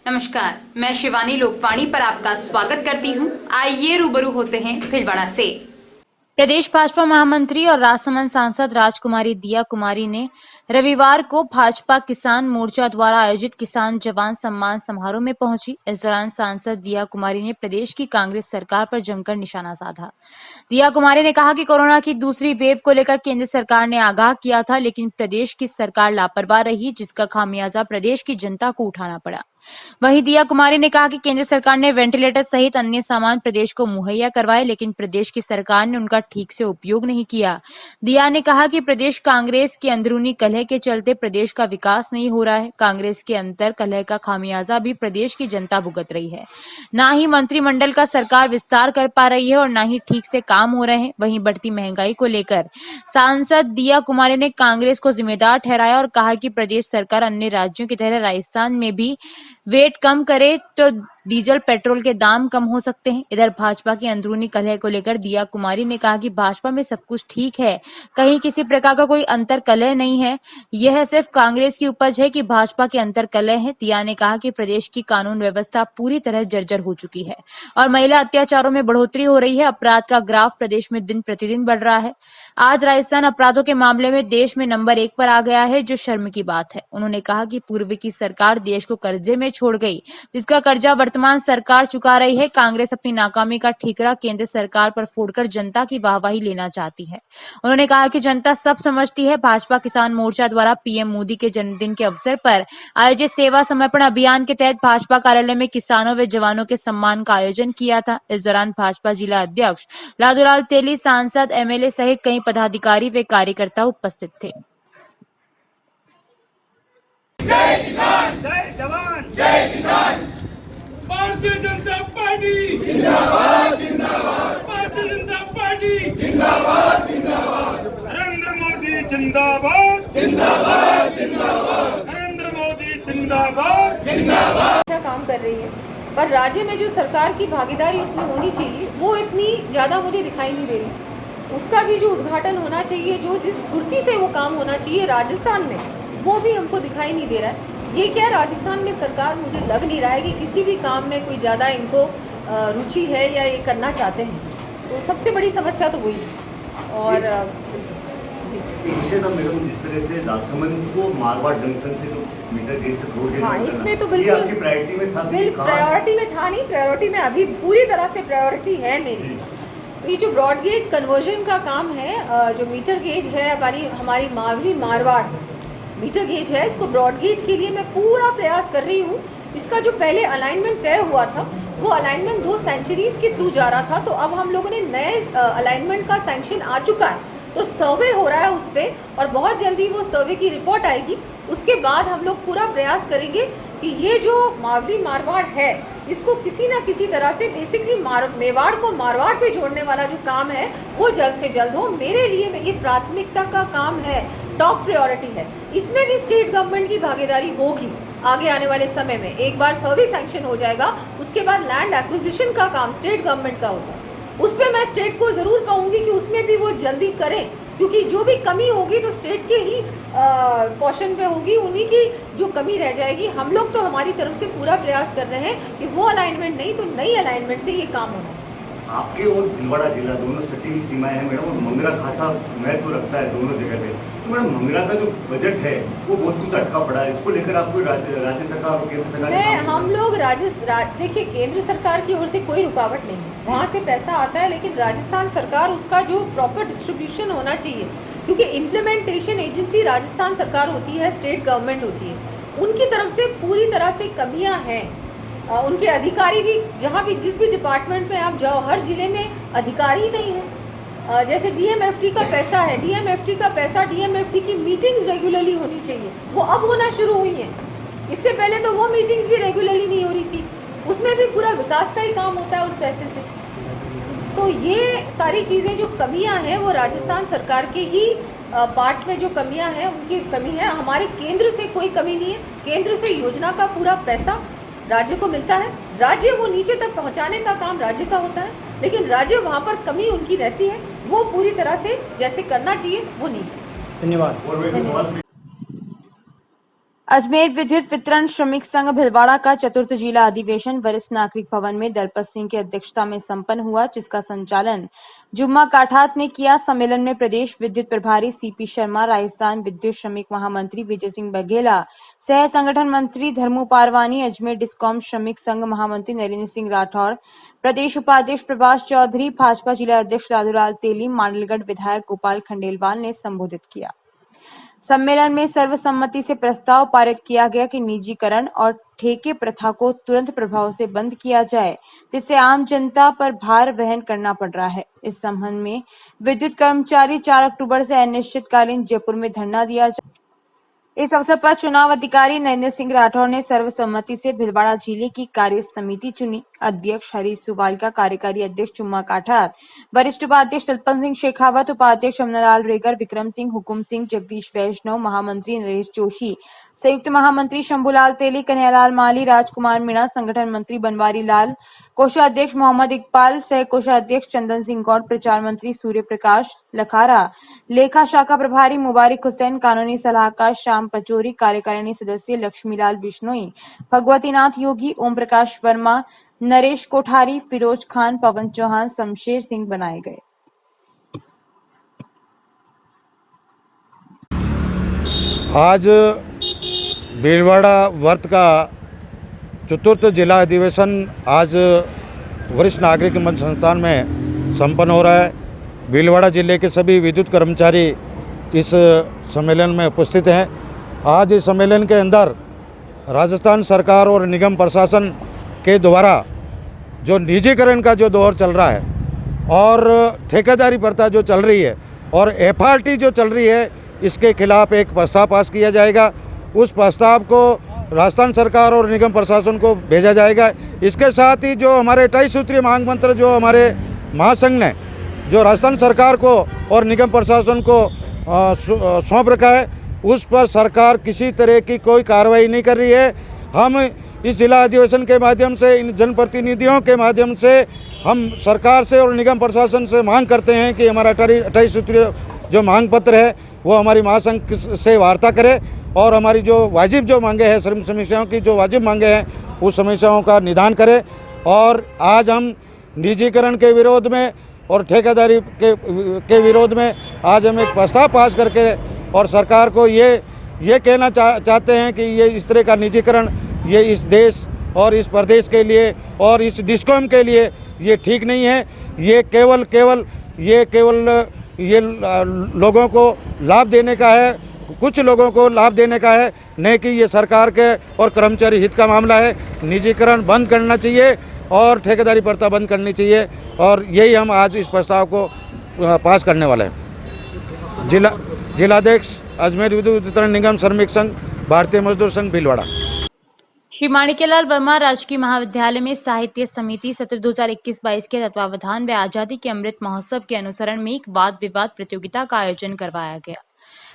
नमस्कार, मैं शिवानी लोकवाणी पर आपका स्वागत करती हूं। आइए रूबरू होते हैं भीलवाड़ा से। प्रदेश भाजपा महामंत्री और राजसमंद सांसद राजकुमारी दिया कुमारी ने रविवार को भाजपा किसान मोर्चा द्वारा आयोजित किसान जवान सम्मान समारोह में पहुंची। इस दौरान सांसद दिया कुमारी ने प्रदेश की कांग्रेस सरकार पर जमकर निशाना साधा। दिया कुमारी ने कहा कि कोरोना की दूसरी वेव को लेकर केंद्र सरकार ने आगाह किया था, लेकिन प्रदेश की सरकार लापरवाह रही, जिसका खामियाजा प्रदेश की जनता को उठाना पड़ा। वहीं दिया कुमारी ने कहा कि केंद्र सरकार ने वेंटिलेटर सहित अन्य सामान प्रदेश को मुहैया करवाए, लेकिन प्रदेश की सरकार ने उनका ठीक से उपयोग नहीं किया। दिया ने कहा कि प्रदेश कांग्रेस की अंदरूनी कलह के चलते प्रदेश का विकास नहीं हो रहा है। कांग्रेस के अंतर कलह का खामियाजा भी प्रदेश की जनता भुगत रही है। न ही मंत्रिमंडल का सरकार विस्तार कर पा रही है और न ही ठीक से काम हो रहे हैं। वहीं बढ़ती महंगाई को लेकर सांसद दिया कुमारी ने कांग्रेस को जिम्मेदार ठहराया और कहा कि प्रदेश सरकार अन्य राज्यों की तरह राजस्थान में भी वेट कम करे तो डीजल पेट्रोल के दाम कम हो सकते हैं। इधर भाजपा की अंदरूनी कलह को लेकर दिया कुमारी ने कहा कि भाजपा में सब कुछ ठीक है, कहीं किसी प्रकार का कोई अंतर कलह नहीं है। यह सिर्फ कांग्रेस की उपज है कि भाजपा के अंतर कलह है। दिया ने कहा कि प्रदेश की कानून व्यवस्था पूरी तरह जर्जर हो चुकी है और महिला अत्याचारों में बढ़ोतरी हो रही है। अपराध का ग्राफ प्रदेश में दिन प्रतिदिन बढ़ रहा है। आज राजस्थान अपराधों के मामले में देश में नंबर 1 पर आ गया है, जो शर्म की बात है। उन्होंने कहा कि पूर्व की सरकार देश को कर्जे में छोड़ गई, जिसका कर्जा वर्तमान सरकार चुका रही है। कांग्रेस अपनी नाकामी का ठीकरा केंद्र सरकार पर फोड़कर जनता की वाहवाही लेना चाहती है। उन्होंने कहा कि जनता सब समझती है। भाजपा किसान मोर्चा द्वारा पीएम मोदी के जन्मदिन के अवसर पर आयोजित सेवा समर्पण अभियान के तहत भाजपा कार्यालय में किसानों व जवानों के सम्मान का आयोजन किया था। इस दौरान भाजपा जिला अध्यक्ष लादूलाल तेली, सांसद, एमएलए सहित कई पदाधिकारी व कार्यकर्ता उपस्थित थे। जय किसान, जय जवान, जय किसान। भारतीय जनता पार्टी जिंदाबाद, जिंदाबाद। भारतीय जनता पार्टी जिंदाबाद, जिंदाबाद। नरेंद्र मोदी जिंदाबाद, जिंदाबाद, जिंदाबाद। नरेंद्र मोदी जिंदाबाद, जिंदाबाद। अच्छा काम कर रही है, पर राज्य में जो सरकार की भागीदारी उसमें होनी चाहिए वो इतनी ज्यादा मुझे दिखाई नहीं दे रही। उसका भी जो उद्घाटन होना चाहिए, जो जिस फुर्ती से वो काम होना चाहिए राजस्थान में, वो भी हमको दिखाई नहीं दे रहा है। ये क्या राजस्थान में सरकार, मुझे लग नहीं रहा है कि किसी भी काम में कोई ज़्यादा इनको रुचि है या ये करना चाहते हैं। तो सबसे बड़ी समस्या तो वही है। और मैडम, जिस तरह से राजसमंद को मारवाड़ जंक्शन से जो मीटर गेज से रोड, हाँ, इसमें तो बिल्कुल आपकी प्रायोरिटी में था। प्रायोरिटी में था नहीं, प्रायोरिटी में अभी पूरी तरह से प्रायोरिटी है मेरी। तो ये जो ब्रॉड गेज कन्वर्जन का काम है, जो मीटर गेज है हमारी मावली मारवाड़ मीटर गेज है, इसको ब्रॉड गेज के लिए मैं पूरा प्रयास कर रही हूँ। इसका जो पहले अलाइनमेंट तय हुआ था, वो अलाइनमेंट 2 सेंचुरीज के थ्रू जा रहा था। तो अब हम लोगों ने नए अलाइनमेंट का सैंक्शन आ चुका है, तो सर्वे हो रहा है उस पर, और बहुत जल्दी वो सर्वे की रिपोर्ट आएगी। उसके बाद हम लोग पूरा प्रयास करेंगे कि ये जो मावली मारवाड़ है, इसको किसी ना किसी तरह से बेसिकली मेवाड़ को मारवाड़ से जोड़ने वाला जो काम है वो जल्द से जल्द हो। मेरे लिए ये प्राथमिकता का काम है, टॉप प्रायोरिटी है। इसमें भी स्टेट गवर्नमेंट की भागीदारी होगी आगे आने वाले समय में। एक बार सर्वे सैंक्शन हो जाएगा, उसके बाद लैंड एक्विजिशन का काम स्टेट गवर्नमेंट का होगा। उस पर मैं स्टेट को जरूर कहूंगी कि उसमें भी वो जल्दी करें, क्योंकि जो भी कमी होगी तो स्टेट के ही पोर्शन पे होगी, उन्हीं की जो कमी रह जाएगी। हम लोग तो हमारी तरफ से पूरा प्रयास कर रहे हैं कि वो अलाइनमेंट नहीं तो नई अलाइनमेंट से ये काम होना चाहिए। आपके और भीलवाड़ा जिला दोनों सटी हुई सीमाएं हैं मैडम, और मंगरा खासा महत्व रखता है दोनों जगह पे। तो मैडम, मंगरा का जो बजट है वो बहुत कुछ अटका पड़ा है, इसको लेकर आपको राज्य सरकार और केंद्र सरकार हम लोग देखिए, केंद्र सरकार की ओर से कोई रुकावट नहीं है, वहाँ से पैसा आता है, लेकिन राजस्थान सरकार उसका जो प्रॉपर डिस्ट्रीब्यूशन होना चाहिए, क्योंकि इम्प्लीमेंटेशन एजेंसी राजस्थान सरकार होती है, स्टेट गवर्नमेंट होती है, उनकी तरफ से पूरी तरह से कमियां हैं। उनके अधिकारी भी जहाँ भी जिस भी डिपार्टमेंट में आप जाओ, हर जिले में अधिकारी नहीं है। जैसे डीएमएफटी का पैसा है, डीएमएफटी का पैसा, डीएमएफटी की मीटिंग्स रेगुलरली होनी चाहिए, वो अब होना शुरू हुई हैं। इससे पहले तो वो मीटिंग्स भी रेगुलरली नहीं हो रही थी, उसमें भी पूरा विकास का ही काम होता है उस पैसे से। तो ये सारी चीज़ें जो कमियां हैं वो राजस्थान सरकार के ही पार्ट में जो कमियां हैं उनकी कमी है। हमारे केंद्र से कोई कमी नहीं है, केंद्र से योजना का पूरा पैसा राज्य को मिलता है, राज्य वो नीचे तक पहुंचाने का काम राज्य का होता है, लेकिन राज्य वहाँ पर कमी उनकी रहती है, वो पूरी तरह से जैसे करना चाहिए वो नहीं। धन्यवाद। अजमेर विद्युत वितरण श्रमिक संघ भिलवाड़ा का चतुर्थ जिला अधिवेशन वरिष्ठ नागरिक भवन में दलपत सिंह की अध्यक्षता में संपन्न हुआ, जिसका संचालन जुम्मा काठात ने किया। सम्मेलन में प्रदेश विद्युत प्रभारी सीपी शर्मा, राजस्थान विद्युत श्रमिक महामंत्री विजय सिंह बघेला, सह संगठन मंत्री धर्मू पारवानी, अजमेर डिस्कॉम श्रमिक संघ महामंत्री नरेंद्र सिंह राठौड़, प्रदेश उपाध्यक्ष प्रभाष चौधरी, भाजपा जिला अध्यक्ष लालूलाल तेली, मांडलगढ़ विधायक गोपाल खंडेलवाल ने संबोधित किया। सम्मेलन में सर्वसम्मति से प्रस्ताव पारित किया गया कि निजीकरण और ठेके प्रथा को तुरंत प्रभाव से बंद किया जाए, जिससे आम जनता पर भार वहन करना पड़ रहा है। इस संबंध में विद्युत कर्मचारी 4 अक्टूबर से अनिश्चितकालीन जयपुर में धरना दिया जाए। इस अवसर पर चुनाव अधिकारी नरेंद्र सिंह राठौड़ ने सर्वसम्मति से भिलवाड़ा जिले की कार्य समिति चुनी। अध्यक्ष हरीश सुवालका, कार्यकारी अध्यक्ष जुम्मा काठात, वरिष्ठ उपाध्यक्ष दलपत सिंह शेखावत, उपाध्यक्ष अमनालाल रेगर, विक्रम सिंह, हुकुम सिंह, जगदीश वैष्णव, महामंत्री नरेश जोशी, संयुक्त महामंत्री शंभूलाल तेली, कन्हैयालाल माली, राजकुमार मीणा, संगठन मंत्री बनवारी लाल, कोषाध्यक्ष मोहम्मद इकबाल, सह कोषाध्यक्ष चंदन सिंह गौड़, प्रचार मंत्री सूर्य प्रकाश लखारा, लेखा शाखा प्रभारी मुबारिक हुसैन, कानूनी सलाहकार श्याम पचौरी, कार्यकारिणी सदस्य लक्ष्मीलाल बिश्नोई, भगवतीनाथ योगी, ओम प्रकाश वर्मा, नरेश कोठारी, फिरोज खान, पवन चौहान, शमशेर सिंह बनाए गए। आज भीलवाड़ा वर्त का चतुर्थ जिला अधिवेशन आज वरिष्ठ नागरिक मंच संस्थान में संपन्न हो रहा है। भीलवाड़ा जिले के सभी विद्युत कर्मचारी इस सम्मेलन में उपस्थित हैं। आज इस सम्मेलन के अंदर राजस्थान सरकार और निगम प्रशासन के द्वारा जो निजीकरण का जो दौर चल रहा है और ठेकेदारी प्रथा जो चल रही है और एफआरटी जो चल रही है, इसके खिलाफ एक प्रस्ताव पास किया जाएगा। उस प्रस्ताव को राजस्थान सरकार और निगम प्रशासन को भेजा जाएगा। इसके साथ ही जो हमारे 28 सूत्रीय मांग पत्र जो हमारे महासंघ ने जो राजस्थान सरकार को और निगम प्रशासन को सौंप रखा है, उस पर सरकार किसी तरह की कोई कार्रवाई नहीं कर रही है। हम इस जिला अधिवेशन के माध्यम से, इन जनप्रतिनिधियों के माध्यम से हम सरकार से और निगम प्रशासन से मांग करते हैं कि हमारा 28 सूत्रीय जो मांग पत्र है वो हमारी महासंघ से वार्ता करे और हमारी जो वाजिब जो मांगे हैं, श्रम समस्याओं की जो वाजिब मांगे हैं, उस समस्याओं का निदान करें। और आज हम निजीकरण के विरोध में और ठेकेदारी के विरोध में आज हम एक प्रस्ताव पास करके और सरकार को ये कहना चाहते हैं कि ये इस तरह का निजीकरण ये इस देश और इस प्रदेश के लिए और इस डिस्कॉम के लिए ये ठीक नहीं है। ये केवल लोगों को लाभ देने का है, कुछ लोगों को लाभ देने का है, नहीं कि ये सरकार के और कर्मचारी हित का मामला है। निजीकरण बंद करना चाहिए और ठेकेदारी प्रथा बंद करनी चाहिए और यही हम आज इस प्रस्ताव को पास करने वाले हैं। जिलाध्यक्ष अजमेर विद्युत वितरण निगम श्रमिक संघ, भारतीय मजदूर संघ, भीलवाड़ा। श्री माणिक्यलाल वर्मा राजकीय महाविद्यालय में साहित्य समिति सत्र 2021-22 के तत्वावधान में आजादी के अमृत महोत्सव के अनुसरण में एक वाद विवाद प्रतियोगिता का आयोजन करवाया गया।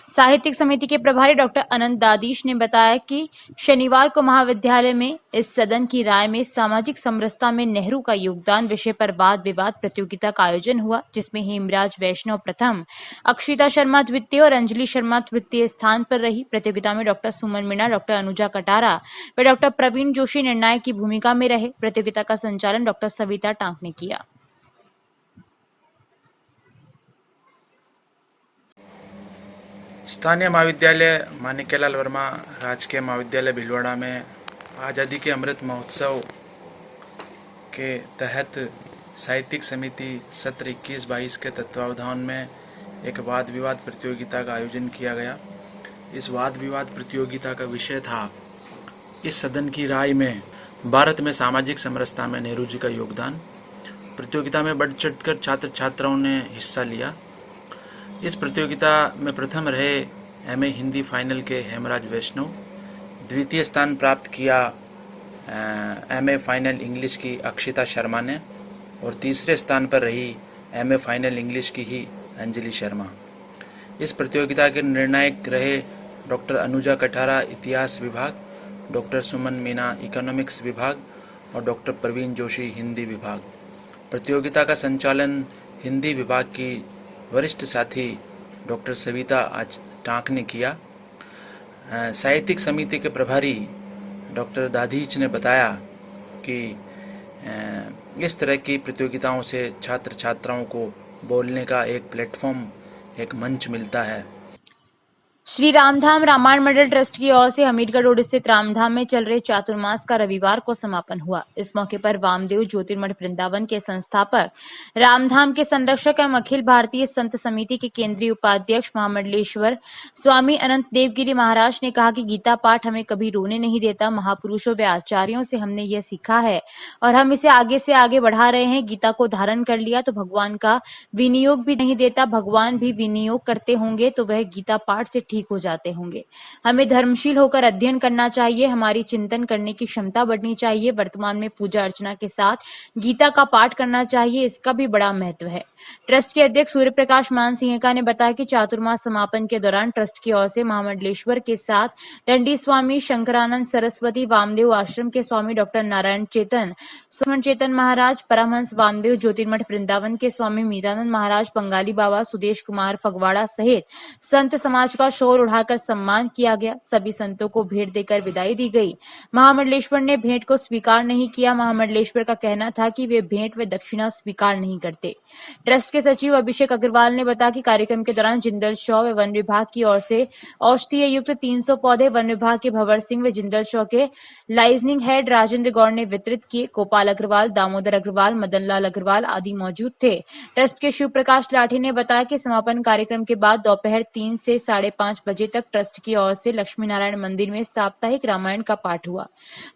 साहित्यिक समिति के प्रभारी डॉक्टर अनंत दादीश ने बताया कि शनिवार को महाविद्यालय में इस सदन की राय में सामाजिक समरसता में नेहरू का योगदान विषय पर वाद विवाद प्रतियोगिता का आयोजन हुआ, जिसमें हेमराज वैष्णव प्रथम, अक्षिता शर्मा द्वितीय और अंजलि शर्मा तृतीय स्थान पर रही। प्रतियोगिता में डॉक्टर सुमन मीणा, डॉक्टर अनुजा कटारा व डॉक्टर प्रवीण जोशी निर्णायक की भूमिका में रहे। प्रतियोगिता का संचालन डॉक्टर सविता टांक ने किया। स्थानीय महाविद्यालय माणिक्यलाल वर्मा राजकीय महाविद्यालय भीलवाड़ा में आज़ादी के अमृत महोत्सव के तहत साहित्यिक समिति सत्र 21-22 के तत्वावधान में एक वाद विवाद प्रतियोगिता का आयोजन किया गया। इस वाद विवाद प्रतियोगिता का विषय था इस सदन की राय में भारत में सामाजिक समरसता में नेहरू जी का योगदान। प्रतियोगिता में बढ़ चढ़कर छात्र छात्राओं ने हिस्सा लिया। इस प्रतियोगिता में प्रथम रहे एमए हिंदी फाइनल के हेमराज वैष्णव, द्वितीय स्थान प्राप्त किया एमए फाइनल इंग्लिश की अक्षिता शर्मा ने और तीसरे स्थान पर रही एमए फाइनल इंग्लिश की ही अंजलि शर्मा। इस प्रतियोगिता के निर्णायक रहे डॉक्टर अनुजा कटारा इतिहास विभाग, डॉक्टर सुमन मीणा इकोनॉमिक्स विभाग और डॉक्टर प्रवीण जोशी हिंदी विभाग। प्रतियोगिता का संचालन हिंदी विभाग की वरिष्ठ साथी डॉक्टर सविता टांक ने किया। साहित्यिक समिति के प्रभारी डॉक्टर दाधीच ने बताया कि इस तरह की प्रतियोगिताओं से छात्र छात्राओं को बोलने का एक प्लेटफॉर्म, एक मंच मिलता है। श्री रामधाम रामायण मंडल ट्रस्ट की ओर से हमीरगढ़ रोड स्थित रामधाम में चल रहे चातुर्मास का रविवार को समापन हुआ। इस मौके पर वामदेव ज्योतिर्मठ वृंदावन के संस्थापक, रामधाम के संरक्षक एवं अखिल भारतीय संत समिति के केंद्रीय उपाध्यक्ष महामंडलेश्वर स्वामी अनंत देवगिरी महाराज ने कहा कि गीता पाठ हमें कभी रोने नहीं देता। महापुरुषों व आचार्यों से हमने यह सीखा है और हम इसे आगे से आगे बढ़ा रहे हैं। गीता को धारण कर लिया तो भगवान का विनियोग भी नहीं देता, भगवान भी विनियोग करते होंगे तो वह गीता पाठ से ठीक हो जाते होंगे। हमें धर्मशील होकर अध्ययन करना चाहिए, हमारी चिंतन करने की क्षमता बढ़नी चाहिए। वर्तमान में पूजा अर्चना के साथ गीता का पाठ करना चाहिए, इसका भी बड़ा महत्व है। ट्रस्ट के अध्यक्ष सूर्य प्रकाश मानसिंहका ने बताया कि चातुर्मास समापन के दौरान ट्रस्ट की ओर से महामंडलेश्वर के साथ डंडी स्वामी, शंकरानंद सरस्वती, वामदेव आश्रम के स्वामी डॉक्टर नारायण चेतन, सुमन चेतन महाराज, परमहंस वामदेव ज्योतिर्मठ वृंदावन के स्वामी मीरानंद महाराज, बंगाली बाबा सुदेश कुमार फगवाड़ा सहित संत समाज का शोर उठाकर सम्मान किया गया। सभी संतों को भेंट देकर विदाई दी गई। महामंडलेश्वर ने भेंट को स्वीकार नहीं किया। महामंडलेश्वर का कहना था कि वे भेंट व दक्षिणा स्वीकार नहीं करते। ट्रस्ट के सचिव अभिषेक अग्रवाल ने बताया कि कार्यक्रम के दौरान जिंदल शॉ व वन विभाग की ओर से औषधीय युक्त 300 पौधे वन विभाग के भंवर सिंह व जिंदल शॉ के लाइजनिंग हेड राजेंद्र गौड़ ने वितरित किए। गोपाल अग्रवाल, दामोदर अग्रवाल, मदन लाल अग्रवाल आदि मौजूद थे। ट्रस्ट के शिव प्रकाश लाठी ने बताया कि समापन कार्यक्रम के बाद दोपहर 3 से 5:30 बजे तक ट्रस्ट की ओर से लक्ष्मी नारायण मंदिर में साप्ताहिक रामायण का पाठ हुआ।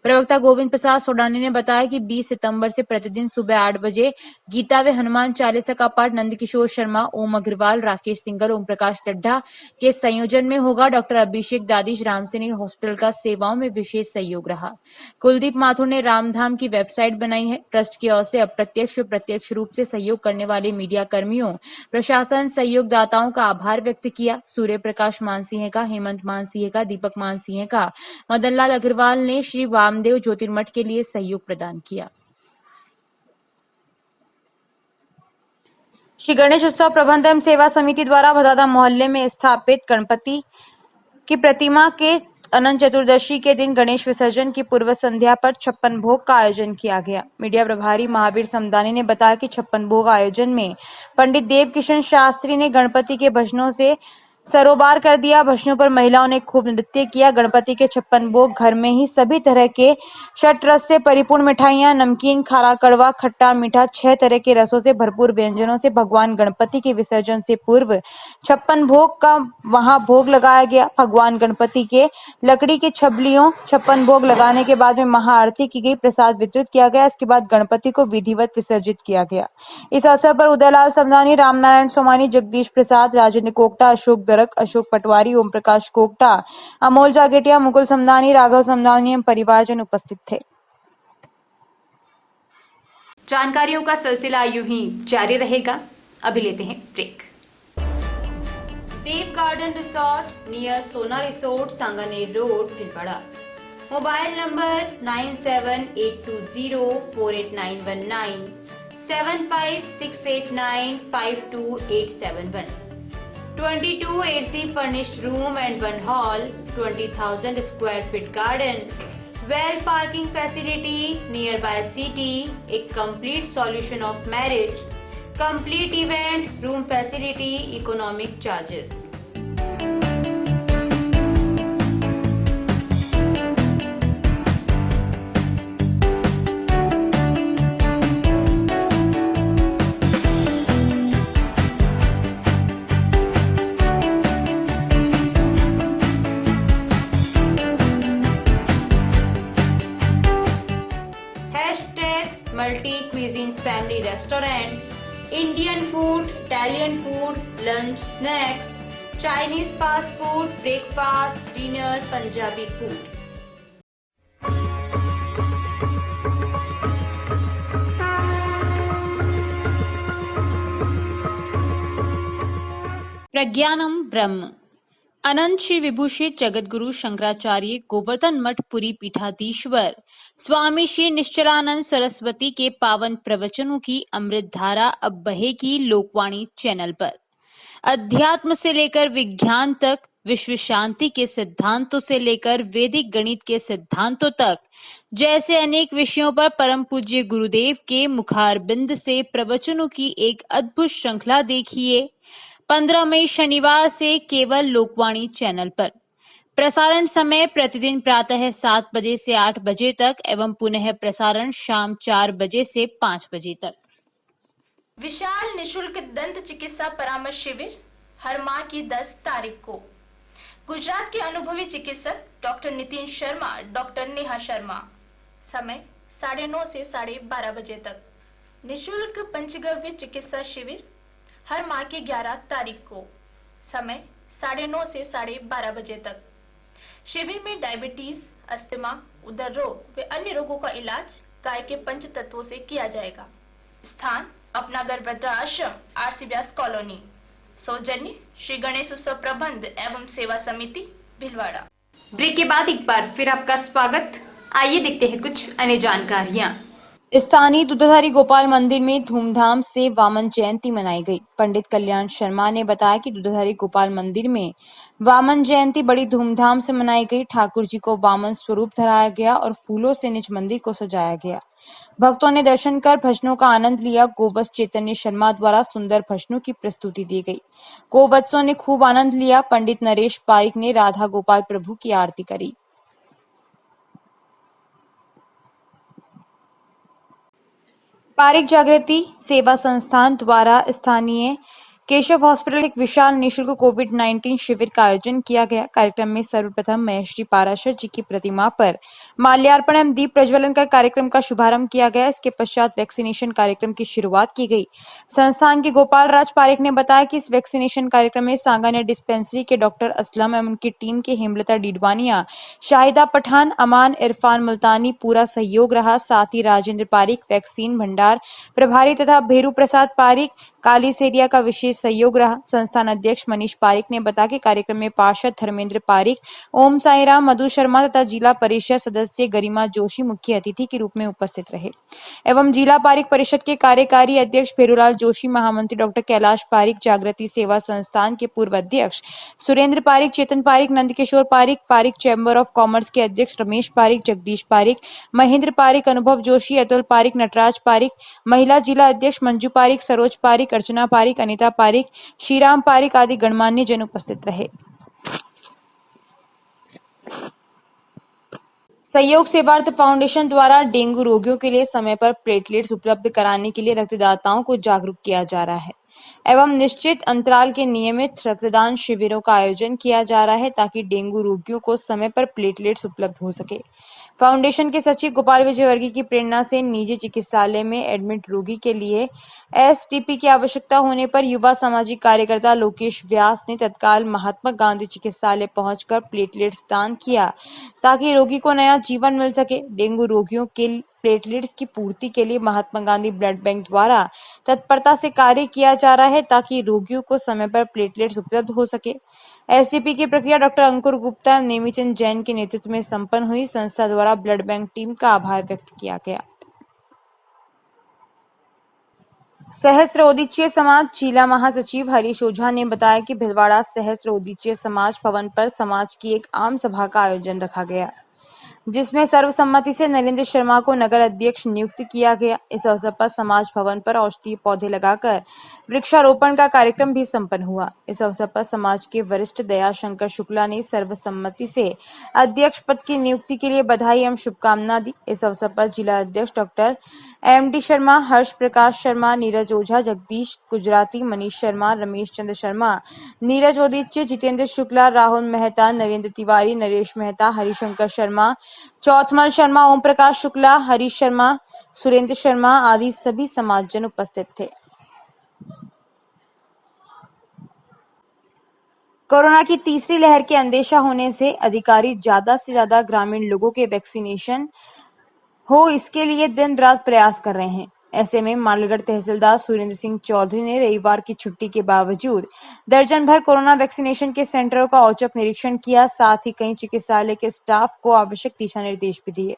प्रवक्ता गोविंद प्रसाद सोडानी ने बताया कि 20 सितंबर से प्रतिदिन सुबह 8 बजे गीता व हनुमान चालीसा का पाठ नंदकिशोर शर्मा, ओम अग्रवाल, राकेश सिंगल, ओम प्रकाश डड्ढा के संयोजन में होगा। डॉक्टर अभिषेक दादीश रामसैनिक हॉस्पिटल का सेवाओं में विशेष सहयोग रहा। कुलदीप माथुर ने रामधाम की वेबसाइट बनाई है। ट्रस्ट की ओर से अप्रत्यक्ष व प्रत्यक्ष रूप से सहयोग करने वाले मीडिया कर्मियों, प्रशासन, सहयोगदाताओं का आभार व्यक्त किया। सूर्य प्रकाश मानसिंहका, हेमंत मानसिंहका, दीपक मानसिंहका, मदन लाल अग्रवाल ने श्री वामदेव ज्योतिर्मठ के लिए सहयोग प्रदान किया। श्री गणेश उत्सव प्रबंध एवं सेवा समिति द्वारा भदादा मोहल्ले में स्थापित गणपति की प्रतिमा के अनंत चतुर्दशी के दिन गणेश विसर्जन की पूर्व संध्या पर 56 भोग का आयोजन किया गया। मीडिया प्रभारी महावीर समदानी ने बताया कि 56 भोग आयोजन में पंडित देव किशन शास्त्री ने गणपति के भजनों से सरोबार कर दिया। भजनों पर महिलाओं ने खूब नृत्य किया। गणपति के 56 भोग घर में ही सभी तरह के षट रस से परिपूर्ण मिठाइयां, नमकीन, खारा, कड़वा, खट्टा, मीठा, 6 तरह के रसों से भरपूर व्यंजनों से भगवान गणपति के विसर्जन से पूर्व 56 भोग का वहां भोग लगाया गया। भगवान गणपति के लकड़ी के छबलियों 56 भोग लगाने के बाद में महाआरती की गई, प्रसाद वितरित किया गया। इसके बाद गणपति को विधिवत विसर्जित किया गया। इस अवसर पर उदयलाल समदानी, रामनारायण सोमानी, जगदीश प्रसाद, राजेंद्र कोकटा, अशोक दरक, अशोक पटवारी, ओम प्रकाश कोकटा, अमोल जागेटिया, मुकुल समदानी, राघव समदानी एवं परिवारजन उपस्थित थे। जानकारियों का सिलसिला यूं ही जारी रहेगा। अभी लेते हैं ब्रेक। देव गार्डन रिसोर्ट नियर सोना resort, Sanganer road, Bhilwara. Mobile number 9782048919, 7568952871। 22 AC furnished room and 1 hall, 20,000 square feet garden, well parking facility nearby city, a complete solution of marriage, complete event, room facility, economic charges. Multi cuisine family restaurant, Indian food, Italian food, lunch, snacks, Chinese fast food, breakfast, dinner, Punjabi food. प्रज्ञानम ब्रह्म। अनंत श्री विभूषित जगतगुरु शंकराचार्य गोवर्धन मठ पुरी पीठाधीश्वर स्वामी श्री निश्चलानंद सरस्वती के पावन प्रवचनों की अमृत धारा अब बहेगी Lokvani channel पर। अध्यात्म से लेकर विज्ञान तक, विश्व शांति के सिद्धांतों से लेकर वैदिक गणित के सिद्धांतों तक, जैसे अनेक विषयों पर परम पूज्य गुरुदेव के मुखारबिंद से प्रवचनों की एक अद्भुत श्रृंखला देखिए 15 मई शनिवार से केवल लोकवाणी चैनल पर। प्रसारण समय प्रतिदिन प्रातः 7 बजे से 8 बजे तक एवं पुनः प्रसारण शाम 4 बजे से 5 बजे तक। विशाल निशुल्क दंत चिकित्सा परामर्श शिविर हर माह की 10 तारीख को गुजरात के अनुभवी चिकित्सक डॉक्टर नितिन शर्मा, डॉक्टर नेहा शर्मा। समय 9:30 से 12:30 बजे तक। निशुल्क पंचगव्य चिकित्सा शिविर हर माह की 11 तारीख को। समय 9:30 से 12:30 बजे तक। शिविर में डायबिटीज, अस्थमा, उदर रोग व अन्य रोगों का इलाज गाय के पंच तत्वों से किया जाएगा। स्थान अपनागर वृद्धाश्रम, आरसी व्यास कॉलोनी। सौजन्य श्री गणेश उत्सव प्रबंध एवं सेवा समिति, भिलवाड़ा। ब्रेक के बाद एक बार फिर आपका स्वागत। आइए देखते हैं कुछ अन्य जानकारियां। स्थानीय दूधाधारी गोपाल मंदिर में धूमधाम से वामन जयंती मनाई गई। पंडित कल्याण शर्मा ने बताया कि दूधाधारी गोपाल मंदिर में वामन जयंती बड़ी धूमधाम से मनाई गई। ठाकुर जी को वामन स्वरूप धराया गया और फूलों से निज मंदिर को सजाया गया। भक्तों ने दर्शन कर भजनों का आनंद लिया। गोवत्स चैतन्य शर्मा द्वारा सुंदर भजनों की प्रस्तुति दी गई। गोवत्सों ने खूब आनंद लिया। पंडित नरेश पारिक ने राधा गोपाल प्रभु की आरती करी। पारिक जागृति सेवा संस्थान द्वारा स्थानीय केशव हॉस्पिटल एक विशाल निशुल्क कोविड-19 शिविर का आयोजन किया गया। कार्यक्रम में सर्वप्रथम महेश्वरी पाराशर जी की प्रतिमा पर माल्यार्पण एवं दीप प्रज्वलन कर कार्यक्रम का शुभारंभ किया गया। इसके पश्चात वैक्सीनेशन कार्यक्रम की शुरुआत की गई। संस्थान के गोपाल राज पारिक ने बताया कि इस वैक्सीनेशन कार्यक्रम में सांगानेर डिस्पेंसरी के डॉक्टर असलम एवं उनकी टीम के हेमलता डीडवानिया, शाहिदा पठान, अमान, इरफान मुल्तानी पूरा सहयोग रहा। साथ ही राजेंद्र पारिक वैक्सीन भंडार प्रभारी तथा भेरू प्रसाद पारिक काली सेरिया का विशेष सहयोग रहा। संस्थान अध्यक्ष मनीष पारिक ने बताया कि कार्यक्रम में पार्षद धर्मेंद्र पारिक, ओम साईराम, मधु शर्मा तथा जिला परिषद सदस्य गरिमा जोशी मुख्य अतिथि के रूप में उपस्थित रहे एवं जिला पारिक परिषद के कार्यकारी अध्यक्ष भेरूलाल जोशी, महामंत्री डॉक्टर कैलाश पारिक, जागृति सेवा संस्थान के पूर्व अध्यक्ष Surendra Pareek, Chetan Pareek, Nandkishore Pareek, Pareek chamber of commerce के अध्यक्ष रमेश पारिक, जगदीश पारिक, महेंद्र पारिक, अनुभव जोशी, अतुल पारिक, नटराज पारिक, महिला जिला अध्यक्ष मंजू पारिक, सरोज पारिक, अर्चना पारिक, अनिता पारिक, श्रीराम पारिक आदि गणमान्य जन उपस्थित रहे। सहयोग सेवार्थ फाउंडेशन द्वारा डेंगू रोगियों के लिए समय पर प्लेटलेट्स उपलब्ध कराने के लिए रक्तदाताओं को जागरूक किया जा रहा है एवं निश्चित अंतराल के नियमित रक्तदान शिविरों का आयोजन किया जा रहा है ताकि डेंगू रोगियों को समय पर प्लेटलेट्स उपलब्ध हो सके। फाउंडेशन के सचिव गोपाल विजय वर्गीय की प्रेरणा से निजी चिकित्सालय में एडमिट रोगी के लिए एसटीपी की आवश्यकता होने पर युवा सामाजिक कार्यकर्ता लोकेश व्यास ने तत्काल महात्मा गांधी चिकित्सालय पहुंचकर प्लेटलेट्स दान किया ताकि रोगी को नया जीवन मिल सके। डेंगू रोगियों के प्लेटलेट्स की पूर्ति के लिए महात्मा गांधी ब्लड बैंक द्वारा तत्परता से कार्य किया जा रहा है ताकि रोगियों को समय पर प्लेटलेट्स उपलब्ध हो सके। एसटीपी की प्रक्रिया डॉक्टर अंकुर गुप्ता एवं नेमीचंद जैन के नेतृत्व में संपन्न हुई। संस्था द्वारा ब्लड बैंक टीम का आभार व्यक्त किया गया। सहस्त्र उदीच्य समाज जिला महासचिव हरीश ओझा ने बताया कि भिलवाड़ा सहस्त्र उदीच्य समाज भवन पर समाज की एक आम सभा का आयोजन रखा गया जिसमें सर्वसम्मति से नरेंद्र शर्मा को नगर अध्यक्ष नियुक्त किया गया। इस अवसर पर समाज भवन पर औषधीय पौधे लगाकर वृक्षारोपण का कार्यक्रम भी संपन्न हुआ। इस अवसर पर समाज के वरिष्ठ दयाशंकर शुक्ला ने सर्वसम्मति से अध्यक्ष पद की नियुक्ति के लिए बधाई एवं शुभकामना दी। इस अवसर पर जिला अध्यक्ष डॉक्टर एमडी शर्मा, हर्ष प्रकाश शर्मा, नीरज ओझा, जगदीश गुजराती, मनीष शर्मा, रमेश चंद्र शर्मा, नीरज ओदिच्य, जितेंद्र शुक्ला, राहुल मेहता, नरेंद्र तिवारी, नरेश मेहता, हरिशंकर शर्मा, चौथमल शर्मा, ओम प्रकाश शुक्ला, हरीश शर्मा, सुरेंद्र शर्मा आदि सभी समाजजन उपस्थित थे। कोरोना की तीसरी लहर के अंदेशा होने से अधिकारी ज्यादा से ज्यादा ग्रामीण लोगों के वैक्सीनेशन हो इसके लिए दिन रात प्रयास कर रहे हैं। ऐसे में मालगढ़ तहसीलदार सुरेंद्र सिंह चौधरी ने रविवार की छुट्टी के बावजूद दर्जन भर कोरोना वैक्सीनेशन के सेंटरों का औचक निरीक्षण किया। साथ ही कई चिकित्सालय के स्टाफ को आवश्यक दिशा निर्देश भी दिए।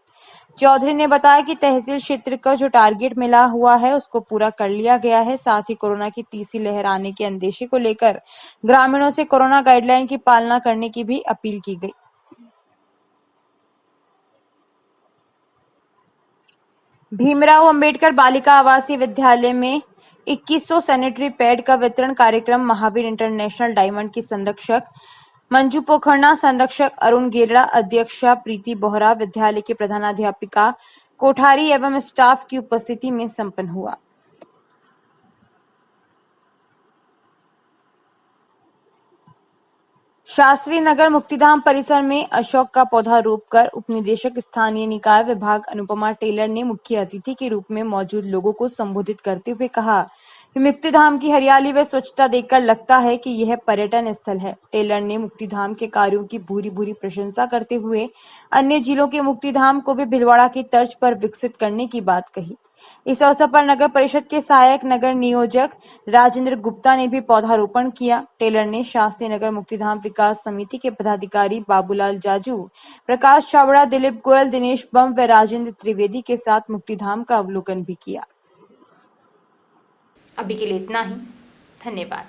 चौधरी ने बताया कि तहसील क्षेत्र का जो टारगेट मिला हुआ है उसको पूरा कर लिया गया है। साथ ही कोरोना की तीसरी लहर आने के अंदेशे को लेकर ग्रामीणों से कोरोना गाइडलाइन की पालना करने की भी अपील की गई। भीमराव अंबेडकर बालिका आवासीय विद्यालय में 2100 सैनिटरी पैड का वितरण कार्यक्रम महावीर इंटरनेशनल डायमंड की संरक्षक मंजू पोखरना, संरक्षक अरुण गेरड़ा, अध्यक्षा प्रीति बोहरा, विद्यालय की प्रधानाध्यापिका कोठारी एवं स्टाफ की उपस्थिति में संपन्न हुआ। शास्त्री नगर मुक्तिधाम परिसर में अशोक का पौधा रोपकर उपनिदेशक स्थानीय निकाय विभाग अनुपमा टेलर ने मुख्य अतिथि के रूप में मौजूद लोगों को संबोधित करते हुए कहा कि मुक्तिधाम की हरियाली व स्वच्छता देखकर लगता है कि यह पर्यटन स्थल है। टेलर ने मुक्तिधाम के कार्यों की भूरी प्रशंसा करते हुए अन्य जिलों के मुक्तिधाम को भी भीलवाड़ा की तर्ज पर विकसित करने की बात कही। इस अवसर पर नगर परिषद के सहायक नगर नियोजक राजेंद्र गुप्ता ने भी पौधारोपण किया। टेलर ने शास्त्री नगर मुक्तिधाम विकास समिति के पदाधिकारी बाबूलाल जाजू, प्रकाश चावड़ा, दिलीप गोयल, दिनेश बम व राजेंद्र त्रिवेदी के साथ मुक्तिधाम का अवलोकन भी किया। अभी के लिए इतना ही। धन्यवाद।